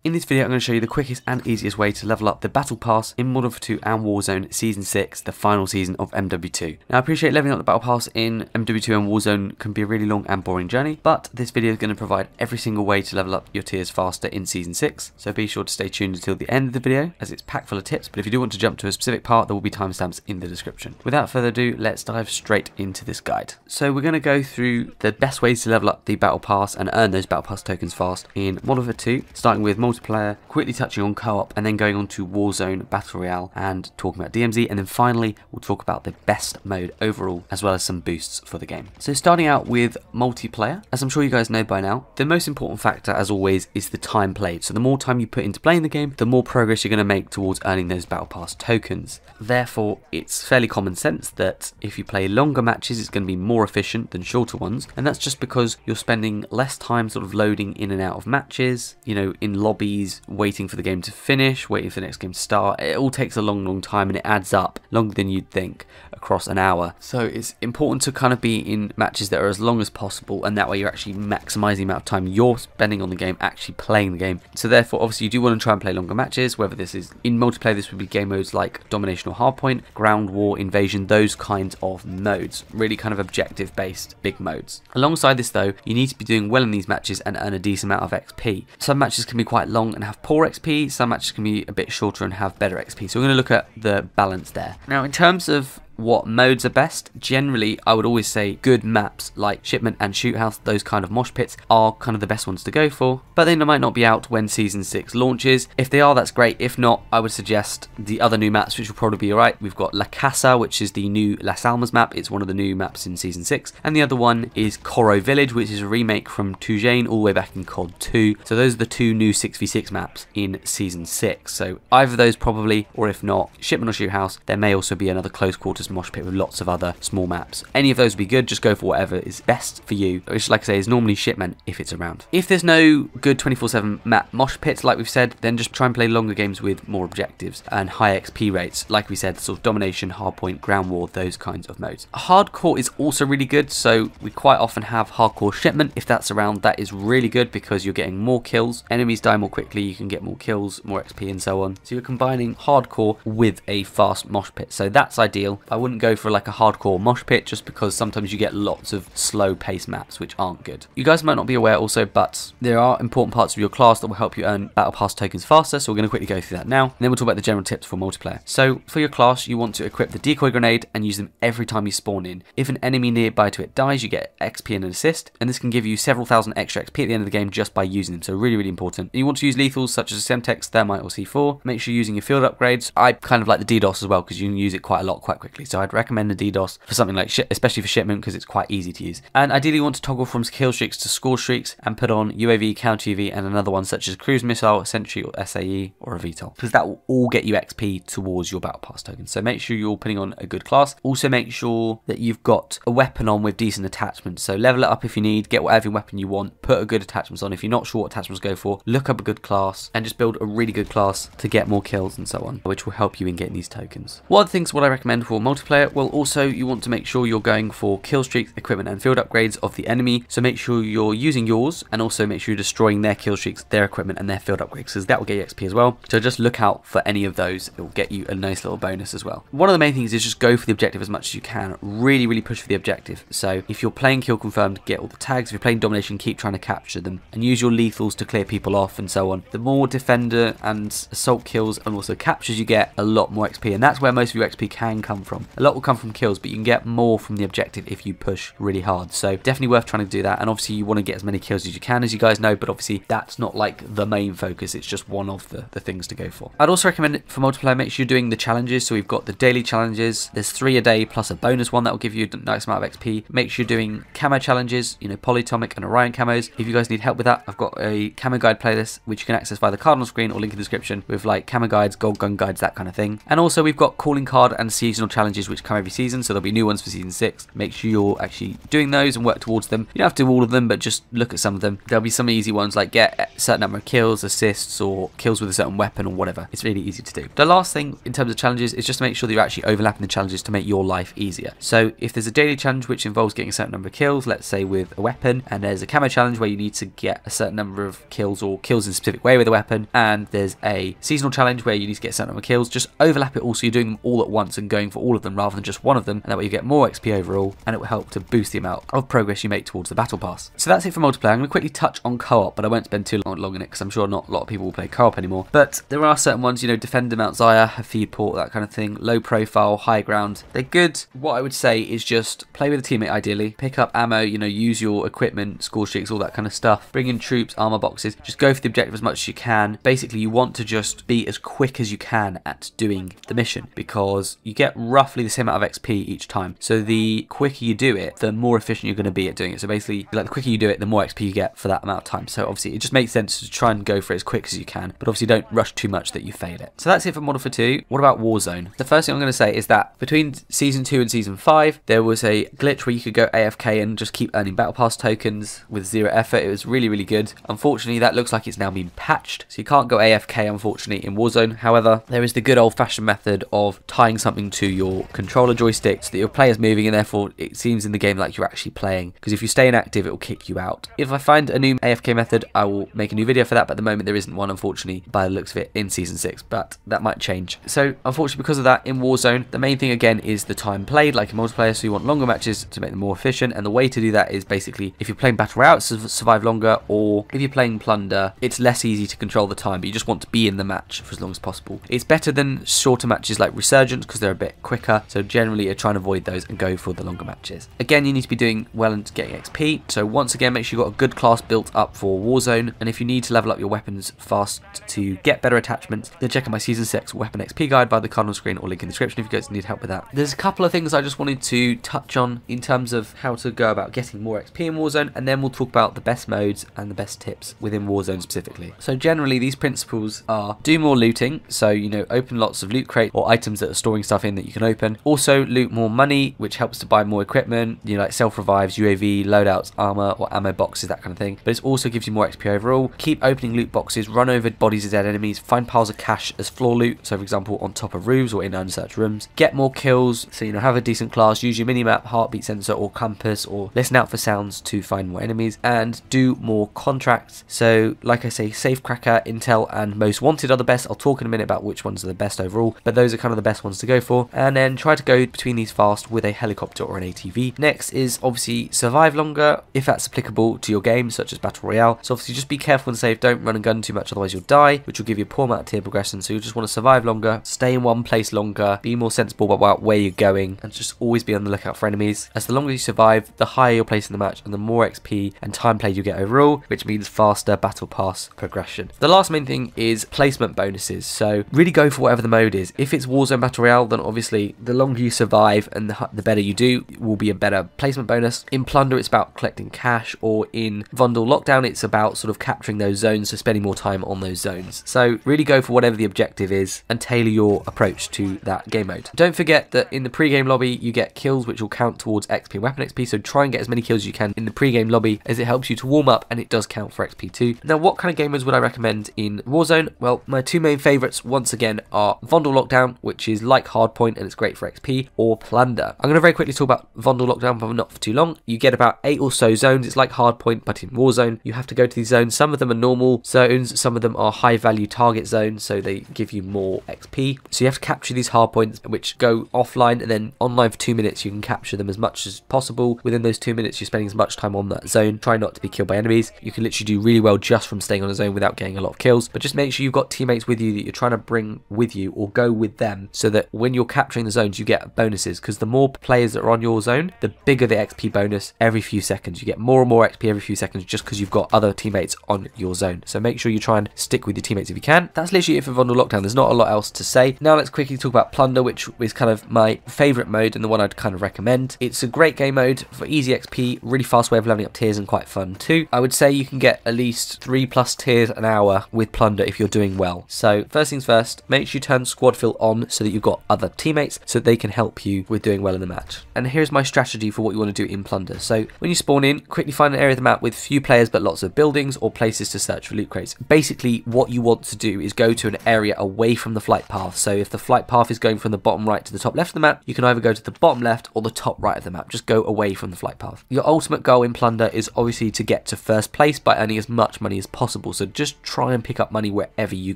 In this video I'm going to show you the quickest and easiest way to level up the Battle Pass in MW2 and Warzone Season 6, the final season of MW2. Now I appreciate leveling up the Battle Pass in MW2 and Warzone can be a really long and boring journey, but this video is going to provide every single way to level up your tiers faster in Season 6, so be sure to stay tuned until the end of the video as it's packed full of tips, but if you do want to jump to a specific part there will be timestamps in the description. Without further ado, let's dive straight into this guide. So we're going to go through the best ways to level up the Battle Pass and earn those Battle Pass tokens fast in MW2, starting with multiplayer, quickly touching on co-op, and then going on to Warzone, Battle Royale, and talking about DMZ, and then finally we'll talk about the best mode overall, as well as some boosts for the game. So starting out with multiplayer, as I'm sure you guys know by now, the most important factor, as always, is the time played. So the more time you put into playing the game, the more progress you're going to make towards earning those Battle Pass tokens. Therefore, it's fairly common sense that if you play longer matches, it's going to be more efficient than shorter ones, and that's just because you're spending less time sort of loading in and out of matches, you know, in lobbies, waiting for the game to finish, waiting for the next game to start. It all takes a long time and it adds up longer than you'd think across an hour. So it's important to kind of be in matches that are as long as possible, and that way you're actually maximising the amount of time you're spending on the game actually playing the game. So therefore obviously you do want to try and play longer matches, whether this is in multiplayer. This would be game modes like domination or hardpoint, ground war, invasion, those kinds of modes, really kind of objective based big modes. Alongside this though, you need to be doing well in these matches and earn a decent amount of XP. Some matches can be quite long and have poor XP, some matches can be a bit shorter and have better XP, so we're going to look at the balance there. Now in terms of what modes are best, generally I would always say good maps like Shipment and Shoot House, those kind of mosh pits, are kind of the best ones to go for, but they might not be out when Season 6 launches. If they are, that's great. If not, I would suggest the other new maps, which will probably be alright. We've got La Casa, which is the new Las Almas map. It's one of the new maps in Season 6, and the other one is Coro Village, which is a remake from Tujane all the way back in COD 2. So those are the two new 6v6 maps in Season 6. So either of those probably, or if not, Shipment or Shoot House. There may also be another close quarters mosh pit with lots of other small maps. Any of those would be good. Just go for whatever is best for you, which, like I say, is normally Shipment if it's around. If there's no good 24/7 map mosh pits, like we've said, then just try and play longer games with more objectives and high XP rates, like we said, sort of domination, hardpoint, ground war, those kinds of modes. Hardcore is also really good, so we quite often have hardcore Shipment. If that's around, that is really good because you're getting more kills, enemies die more quickly, you can get more kills, more XP, and so on. So you're combining hardcore with a fast mosh pit, so that's ideal. I wouldn't go for like a hardcore mosh pit just because sometimes you get lots of slow pace maps which aren't good. You guys might not be aware also, but there are important parts of your class that will help you earn Battle Pass tokens faster, so we're going to quickly go through that now, and then we'll talk about the general tips for multiplayer. So for your class, you want to equip the decoy grenade and use them every time you spawn in. If an enemy nearby to it dies, you get XP and an assist, and this can give you several thousand extra XP at the end of the game just by using them, so really important. And you want to use lethals such as Semtex, Thermite, or C4. Make sure you're using your field upgrades. I kind of like the DDoS as well because you can use it quite a lot quite quickly, so I'd recommend the DDoS for something like especially for Shipment because it's quite easy to use. And ideally you want to toggle from kill streaks to score streaks and put on UAV, counter UAV, and another one such as cruise missile, sentry, or SAE, or a VTOL, because that will all get you XP towards your Battle Pass token. So make sure you're putting on a good class. Also make sure that you've got a weapon on with decent attachments, so level it up if you need, get whatever weapon you want, put a good attachments on. If you're not sure what attachments to go for, look up a good class and just build a really good class to get more kills and so on, which will help you in getting these tokens. What other things would I recommend for multiplayer? Well, also you want to make sure you're going for kill streaks, equipment, and field upgrades of the enemy, so make sure you're using yours, and also make sure you're destroying their kill streaks, their equipment, and their field upgrades, because that will get you XP as well. So just look out for any of those. It will get you a nice little bonus as well. One of the main things is just go for the objective as much as you can. Really push for the objective. So if you're playing kill confirmed, get all the tags. If you're playing domination, keep trying to capture them and use your lethals to clear people off and so on. The more defender and assault kills and also captures you get, a lot more XP, and that's where most of your XP can come from. A lot will come from kills, but you can get more from the objective if you push really hard, so definitely worth trying to do that. And obviously you want to get as many kills as you can, as you guys know, but obviously that's not like the main focus, it's just one of the things to go for. I'd also recommend it for multiplayer, make sure you're doing the challenges. So we've got the daily challenges, there's 3 a day plus a bonus one that will give you a nice amount of XP. Make sure you're doing camo challenges, you know, Polyatomic and Orion camos. If you guys need help with that, I've got a camo guide playlist which you can access via the card on screen or link in the description with like camo guides, gold gun guides, that kind of thing. And also we've got calling card and seasonal challenges challenges which come every season, so there'll be new ones for season 6. Make sure you're actually doing those and work towards them. You don't have to do all of them, but just look at some of them. There'll be some easy ones like get a certain number of kills, assists, or kills with a certain weapon or whatever. It's really easy to do. The last thing in terms of challenges is just to make sure that you're actually overlapping the challenges to make your life easier. So if there's a daily challenge which involves getting a certain number of kills, let's say with a weapon, and there's a camo challenge where you need to get a certain number of kills or kills in a specific way with a weapon, and there's a seasonal challenge where you need to get a certain number of kills, just overlap it all so you're doing them all at once and going for all of them rather than just one of them, and that way you get more XP overall, and it will help to boost the amount of progress you make towards the battle pass. So that's it for multiplayer. I'm going to quickly touch on co-op, but I won't spend too long on it because I'm sure not a lot of people will play co-op anymore. But there are certain ones, you know, Defender Mount Zaya, Hafid Port, that kind of thing, low profile, high ground. They're good. What I would say is just play with a teammate ideally, pick up ammo, you know, use your equipment, score streaks, all that kind of stuff, bring in troops, armor boxes, just go for the objective as much as you can. Basically, you want to just be as quick as you can at doing the mission because you get roughly the same amount of XP each time. So the quicker you do it, the more efficient you're going to be at doing it. So basically, like the quicker you do it, the more XP you get for that amount of time. So obviously, it just makes sense to try and go for it as quick as you can, but obviously don't rush too much that you fail it. So that's it for Modern Warfare 2. What about Warzone? The first thing I'm going to say is that between Season 2 and Season 5, there was a glitch where you could go AFK and just keep earning Battle Pass tokens with zero effort. It was really, really good. Unfortunately, that looks like it's now been patched, so you can't go AFK, unfortunately, in Warzone. However, there is the good old-fashioned method of tying something to your controller joystick so that your player's moving and therefore it seems in the game like you're actually playing, because if you stay inactive, it will kick you out. If I find a new AFK method, I will make a new video for that, but at the moment there isn't one, unfortunately, by the looks of it, in Season 6, but that might change. So, unfortunately, because of that, in Warzone, the main thing, again, is the time played, like in multiplayer, so you want longer matches to make them more efficient, and the way to do that is basically, if you're playing Battle Royale, survive longer, or if you're playing Plunder, it's less easy to control the time, but you just want to be in the match for as long as possible. It's better than shorter matches like Resurgence, because they're a bit quicker, so generally I try and avoid those and go for the longer matches. Again, you need to be doing well and getting XP, so once again, make sure you've got a good class built up for Warzone, and if you need to level up your weapons fast to get better attachments, then check out my Season 6 Weapon XP guide by the card on the screen or link in the description if you guys need help with that. There's a couple of things I just wanted to touch on in terms of how to go about getting more XP in Warzone, and then we'll talk about the best modes and the best tips within Warzone specifically. So generally, these principles are do more looting, so you know, open lots of loot crates or items that are storing stuff in that you can open. Also loot more money, which helps to buy more equipment, you know, like self-revives, UAV, loadouts, armor or ammo boxes, that kind of thing. But it also gives you more XP overall. Keep opening loot boxes, run over bodies of dead enemies, find piles of cash as floor loot, so for example on top of roofs or in unsearched rooms. Get more kills, so you know, have a decent class, use your minimap, heartbeat sensor or compass, or listen out for sounds to find more enemies, and do more contracts. So like I say, Safecracker, Intel and Most Wanted are the best. I'll talk in a minute about which ones are the best overall, but those are kind of the best ones to go for. And then try to go between these fast with a helicopter or an ATV. Next is obviously survive longer if that's applicable to your game, such as Battle Royale. So obviously just be careful and safe, don't run and gun too much, otherwise you'll die, which will give you a poor amount of tier progression. So you just want to survive longer, stay in one place longer, be more sensible about where you're going, and just always be on the lookout for enemies. As the longer you survive, the higher your place in the match and the more XP and time played you get overall, which means faster battle pass progression. The last main thing is placement bonuses. So really go for whatever the mode is. If it's Warzone Battle Royale, then obviously the longer you survive and the better you do, will be a better placement bonus. In Plunder, it's about collecting cash, or in Vondel Lockdown, it's about sort of capturing those zones, so spending more time on those zones. So really go for whatever the objective is and tailor your approach to that game mode. Don't forget that in the pre-game lobby, you get kills which will count towards XP and weapon XP, so try and get as many kills as you can in the pre-game lobby, as it helps you to warm up and it does count for XP too. Now, what kind of game modes would I recommend in Warzone? Well, my two main favourites once again are Vondel Lockdown, which is like Hardpoint and it's great for XP, or Plunder. I'm going to very quickly talk about Vondel Lockdown, but not for too long. You get about 8 or so zones. It's like Hardpoint, but in Warzone. You have to go to these zones. Some of them are normal zones, some of them are high value target zones, so they give you more XP. So you have to capture these hardpoints, which go offline, and then online for 2 minutes you can capture them as much as possible. Within those 2 minutes, you're spending as much time on that zone. Try not to be killed by enemies. You can literally do really well just from staying on a zone without getting a lot of kills, but just make sure you've got teammates with you that you're trying to bring with you or go with them, so that when you're capturing the zones you get bonuses, because the more players that are on your zone, the bigger the XP bonus every few seconds. You get more and more XP every few seconds just because you've got other teammates on your zone. So make sure you try and stick with your teammates if you can. That's literally it for Vondel Lockdown. There's not a lot else to say. Now let's quickly talk about Plunder, which is kind of my favourite mode and the one I'd kind of recommend. It's a great game mode for easy XP, really fast way of leveling up tiers, and quite fun too. I would say you can get at least 3+ tiers an hour with Plunder if you're doing well. So first things first, make sure you turn squad fill on so that you've got other teammates. so they can help you with doing well in the match. And here's my strategy for what you want to do in Plunder. So when you spawn in, quickly find an area of the map with few players but lots of buildings or places to search for loot crates. Basically what you want to do is go to an area away from the flight path. So if the flight path is going from the bottom right to the top left of the map, you can either go to the bottom left or the top right of the map. Just go away from the flight path. Your ultimate goal in Plunder is obviously to get to first place by earning as much money as possible. So just try and pick up money wherever you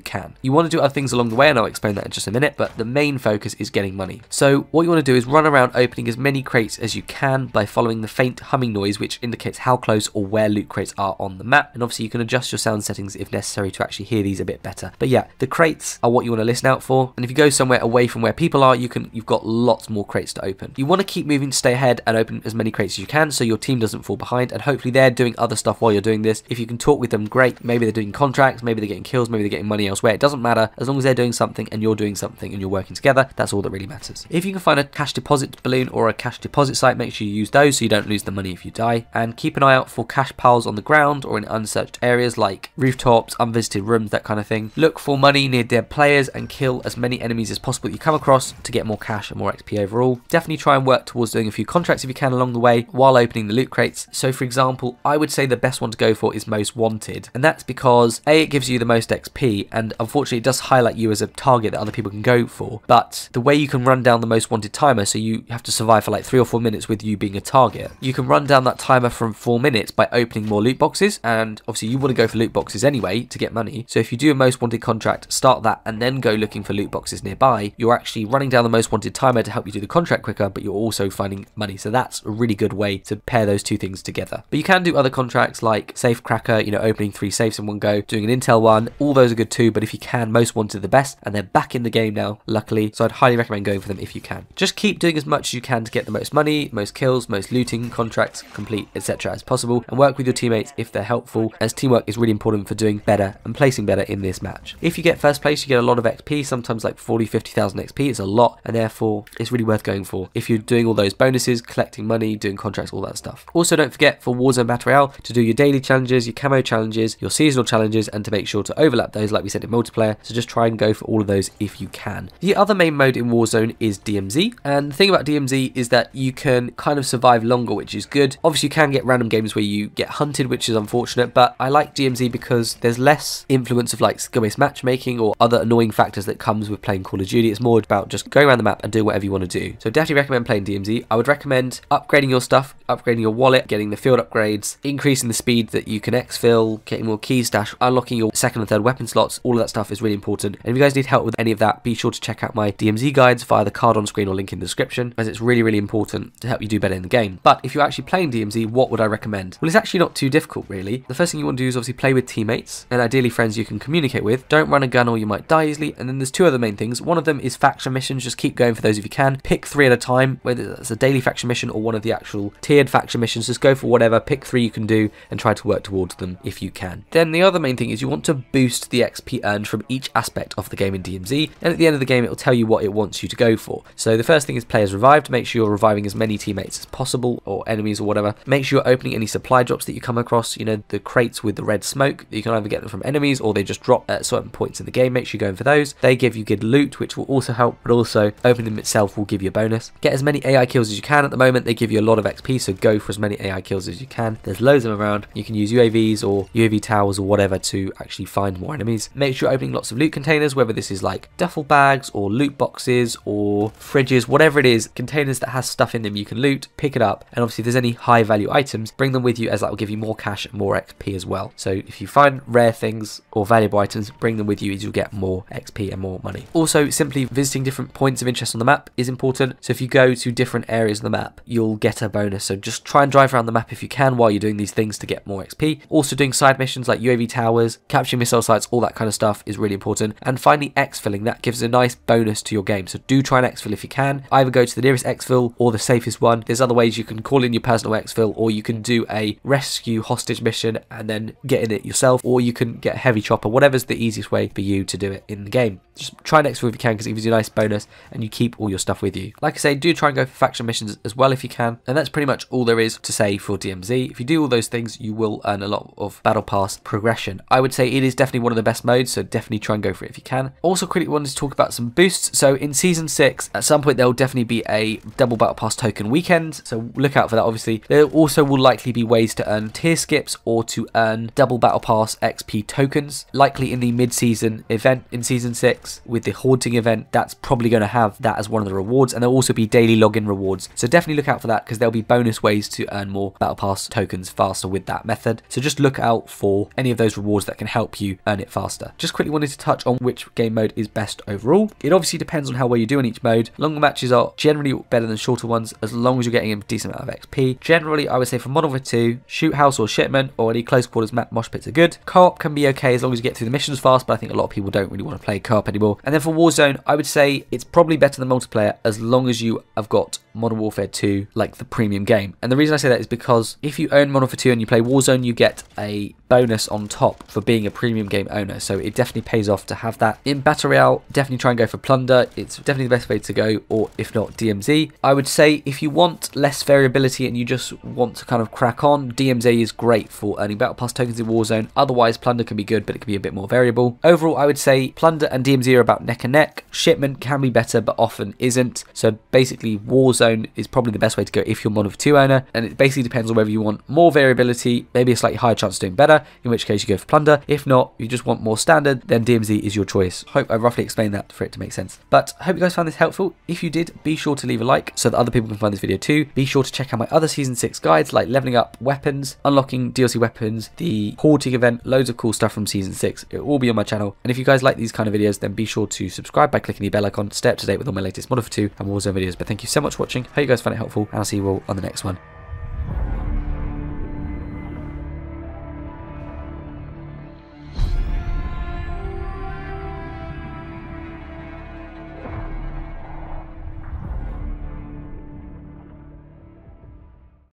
can. You want to do other things along the way, and I'll explain that in just a minute, but the main focus is getting money. So what you want to do is run around opening as many crates as you can by following the faint humming noise, which indicates how close or where loot crates are on the map. And obviously you can adjust your sound settings if necessary to actually hear these a bit better. But yeah, the crates are what you want to listen out for. And if you go somewhere away from where people are, you've got lots more crates to open. You want to keep moving to stay ahead and open as many crates as you can so your team doesn't fall behind, and hopefully they're doing other stuff while you're doing this. If you can talk with them, great. Maybe they're doing contracts, maybe they're getting kills, maybe they're getting money elsewhere. It doesn't matter. As long as they're doing something and you're doing something and you're working together, that's all that really matters. If you can find a cash deposit balloon or a cash deposit site, make sure you use those so you don't lose the money if you die. And keep an eye out for cash piles on the ground or in unsearched areas like rooftops, unvisited rooms, that kind of thing. Look for money near dead players and kill as many enemies as possible that you come across to get more cash and more XP overall. Definitely try and work towards doing a few contracts if you can along the way while opening the loot crates. So for example, I would say the best one to go for is Most Wanted, and that's because A, it gives you the most XP, and unfortunately it does highlight you as a target that other people can go for, but the way you can run down the Most Wanted timer, so you have to survive for like 3 or 4 minutes with you being a target, you can run down that timer from 4 minutes by opening more loot boxes, and obviously you want to go for loot boxes anyway to get money. So if you do a Most Wanted contract, start that and then go looking for loot boxes nearby, you're actually running down the Most Wanted timer to help you do the contract quicker, but you're also finding money. So that's a really good way to pair those two things together. But you can do other contracts like Safe Cracker, you know, opening 3 safes in one go, doing an intel one. All those are good too, but if you can, Most Wanted the best, and they're back in the game now, luckily, so I'd highly recommend going for them if you can. Just keep doing as much as you can to get the most money, most kills, most looting, contracts complete, etc. as possible, and work with your teammates if they're helpful, as teamwork is really important for doing better and placing better in this match. If you get first place, you get a lot of XP, sometimes like 40,000-50,000 XP. It's a lot, and therefore it's really worth going for if you're doing all those bonuses, collecting money, doing contracts, all that stuff. Also, don't forget for Warzone Battle Royale to do your daily challenges, your camo challenges, your seasonal challenges, and to make sure to overlap those like we said in multiplayer. So just try and go for all of those if you can. The other main mode in Warzone is DMZ, and the thing about DMZ is that you can kind of survive longer, which is good. Obviously you can get random games where you get hunted, which is unfortunate, but I like DMZ because there's less influence of like skill-based matchmaking or other annoying factors that comes with playing Call of Duty. It's more about just going around the map and doing whatever you want to do. So definitely recommend playing DMZ. I would recommend upgrading your stuff, upgrading your wallet, getting the field upgrades, increasing the speed that you can exfil, getting more key stash, unlocking your second and third weapon slots. All of that stuff is really important. And if you guys need help with any of that, be sure to check out my DMZ guides via the card on screen or link in the description, as it's really, really important to help you do better in the game. But if you're actually playing DMZ, what would I recommend? Well, it's actually not too difficult, really. The first thing you want to do is obviously play with teammates, and ideally friends you can communicate with. Don't run a gun or you might die easily. And then there's 2 other main things. One of them is faction missions. Just keep going for those if you can. Pick 3 at a time, whether that's a daily faction mission or one of the actual tiered faction missions. Just go for whatever, pick 3 you can do and try to work towards them if you can. Then the other main thing is you want to boost the XP earned from each aspect of the game in DMZ, and at the end of the game it will tell you what it wants you to go for. So the first thing is players revived. Make sure you're reviving as many teammates as possible, or enemies or whatever. Make sure you're opening any supply drops that you come across, you know, the crates with the red smoke. You can either get them from enemies or they just drop at certain points in the game. Make sure you're going for those. They give you good loot, which will also help, but also opening them itself will give you a bonus. Get as many AI kills as you can. At the moment they give you a lot of XP, so go for as many AI kills as you can. There's loads of them around. You can use UAVs or UAV towers or whatever to actually find more enemies. Make sure you're opening lots of loot containers, whether this is like duffel bags or loot boxes or fridges, whatever it is, containers that has stuff in them you can loot, pick it up, and obviously if there's any high value items, bring them with you, as that will give you more cash and more XP as well. So if you find rare things or valuable items, bring them with you as you'll get more XP and more money. Also, simply visiting different points of interest on the map is important. So if you go to different areas of the map, you'll get a bonus. So just try and drive around the map if you can while you're doing these things to get more XP. Also doing side missions like UAV towers, capturing missile sites, all that kind of stuff is really important. And finally exfilling, that gives a nice bonus to your game. So do try and exfil if you can. Either go to the nearest exfil or the safest one. There's other ways you can call in your personal exfil, or you can do a rescue hostage mission and then get in it yourself, or you can get a heavy chopper, whatever's the easiest way for you to do it in the game. Just try and exfil if you can, because it gives you a nice bonus and you keep all your stuff with you. Like I say, do try and go for faction missions as well if you can. And that's pretty much all there is to say for DMZ. If you do all those things, you will earn a lot of battle pass progression. I would say it is definitely one of the best modes, so definitely try and go for it if you can. Also quickly wanted to talk about some boosts. So in Season 6, at some point there will definitely be a double battle pass token weekend, so look out for that. Obviously there also will likely be ways to earn tier skips or to earn double battle pass XP tokens, likely in the mid-season event in season 6 with the haunting event. That's probably going to have that as one of the rewards, and there'll also be daily login rewards, so definitely look out for that because there'll be bonus ways to earn more battle pass tokens faster with that method. So just look out for any of those rewards that can help you earn it faster. Just quickly wanted to touch on which game mode is best overall. It obviously depends on how well you do in each mode. Longer matches are generally better than shorter ones as long as you're getting a decent amount of XP. Generally, I would say for Modern Warfare 2, Shoot House or Shipment or any close quarters map mosh pits are good. Co-op can be okay as long as you get through the missions fast, but I think a lot of people don't really want to play co-op anymore. And then for Warzone, I would say it's probably better than multiplayer as long as you have got Modern Warfare 2 like the premium game. And the reason I say that is because if you own Modern Warfare 2 and you play Warzone, you get a bonus on top for being a premium game owner, so it definitely pays off to have that. In Battle Royale, definitely try and go for Plunder. It's definitely the best way to go, or if not, DMZ. I would say if you want less variability and you just want to kind of crack on, DMZ is great for earning battle pass tokens in Warzone. Otherwise, Plunder can be good, but it can be a bit more variable. Overall, I would say Plunder and DMZ are about neck and neck. Shipment can be better, but often isn't. So basically, Warzone is probably the best way to go if you're Modern Warfare 2 owner, and it basically depends on whether you want more variability, maybe a slightly higher chance of doing better, in which case you go for Plunder. If not, you just want more standard, then DMZ is your choice. Hope I roughly explained that for it to make sense. But I hope you guys found this helpful. If you did, be sure to leave a like so that other people can find this video too. Be sure to check out my other Season 6 guides like leveling up weapons, unlocking DLC weapons, the haunting event, loads of cool stuff from Season 6. It will all be on my channel. And if you guys like these kind of videos, then be sure to subscribe by clicking the bell icon to stay up to date with all my latest Modern Warfare 2 and Warzone videos. But thank you so much for watching. Hope you guys found it helpful, and I'll see you all on the next one.